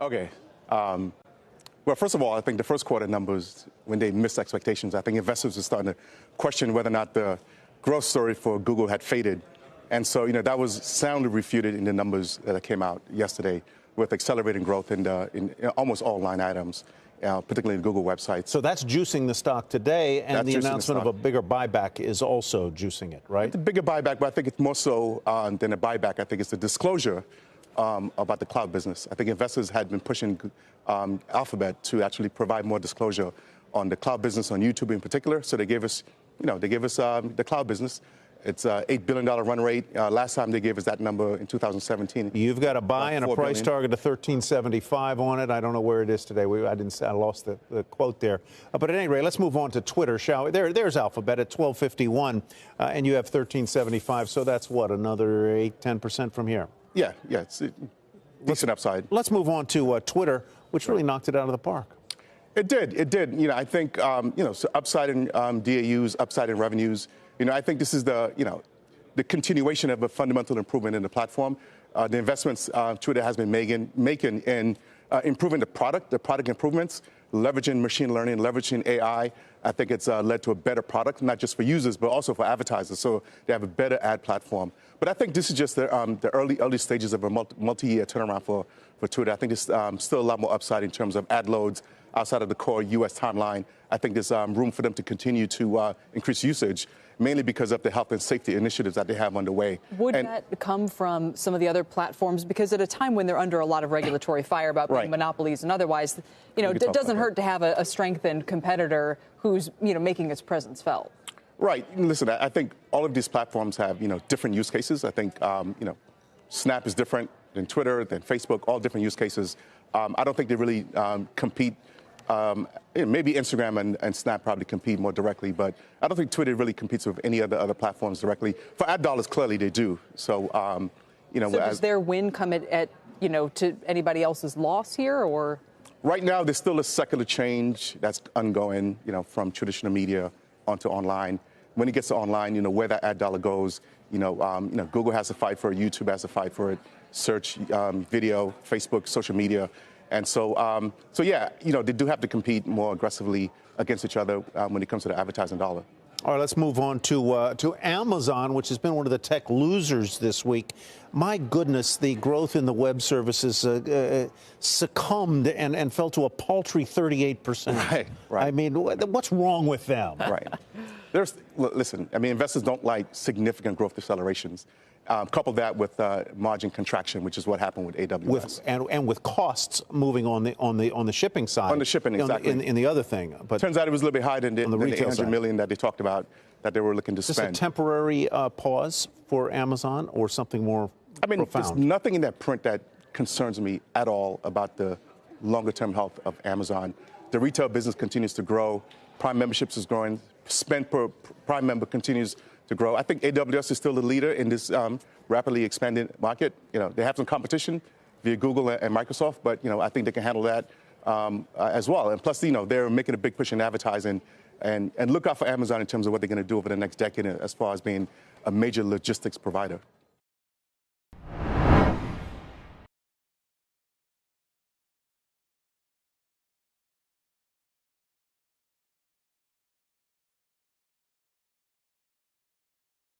Okay. Well, first of all, I think the first quarter numbers, when they missed expectations, I think investors were starting to question whether or not the growth story for Google had faded. And so, that was soundly refuted in the numbers that came out yesterday with accelerating growth in almost all line items, particularly the Google website. So that's juicing the stock today, and the announcement of a bigger buyback is also juicing it, right? It's a bigger buyback, but I think it's more so than a buyback. I think it's the disclosure about the cloud business. I think investors had been pushing Alphabet to actually provide more disclosure on the cloud business, on YouTube in particular. So they gave us, the cloud business. It's an $8 billion run rate. Last time they gave us that number in 2017. You've got a buy and a price target of $13.75 on it. I don't know where it is today. I lost the quote there. But at any rate, let's move on to Twitter, shall we? There's Alphabet at 12.51, and you have $13.75. So that's what, another 8-10% from here? Yeah, it's a decent upside. Let's move on to Twitter, which really knocked it out of the park. It did. I think, so upside in DAUs, upside in revenues. I think this is the continuation of a fundamental improvement in the platform. The investments Twitter has been making in improving the product improvements, leveraging machine learning, leveraging AI. I think it's led to a better product, not just for users, but also for advertisers. So they have a better ad platform. But I think this is just the early stages of a multi-year turnaround for Twitter. I think there's still a lot more upside in terms of ad loads outside of the core U.S. timeline. I think there's room for them to continue to increase usage, mainly because of the health and safety initiatives that they have underway. Would that come from some of the other platforms? Because at a time when they're under a lot of regulatory fire about being monopolies and otherwise, it doesn't hurt to have a strengthened competitor who's, making its presence felt. Right. Listen, I think all of these platforms have, different use cases. I think, Snap is different than Twitter, than Facebook, all different use cases. I don't think they really compete. Maybe Instagram and Snap probably compete more directly, but I don't think Twitter really competes with any other platforms directly. For ad dollars, clearly they do. So, So does their win come at to anybody else's loss here, or? Right now, there's still a secular change that's ongoing, from traditional media onto online. When it gets to online, where that ad dollar goes, Google has to fight for it, YouTube has to fight for it, search, video, Facebook, social media. And so, yeah, they do have to compete more aggressively against each other when it comes to the advertising dollar. All right, let's move on to Amazon, which has been one of the tech losers this week. My goodness, the growth in the web services succumbed and fell to a paltry 38%. Right. I mean, what's wrong with them? Right. Listen, investors don't like significant growth decelerations. Couple that with margin contraction, which is what happened with AWS, and with costs moving on the shipping side. On the shipping, exactly. In the other thing, but turns out it was a little bit higher than the $800 million that they talked about that they were looking to spend. Is this a temporary pause for Amazon, or something more profound? There's nothing in that print that concerns me at all about the longer-term health of Amazon. The retail business continues to grow. Prime memberships is growing. Spend per Prime member continues to grow. I think AWS is still the leader in this rapidly expanding market. They have some competition via Google and Microsoft, but I think they can handle that as well. And plus, they're making a big push in advertising, and look out for Amazon in terms of what they're going to do over the next decade as far as being a major logistics provider.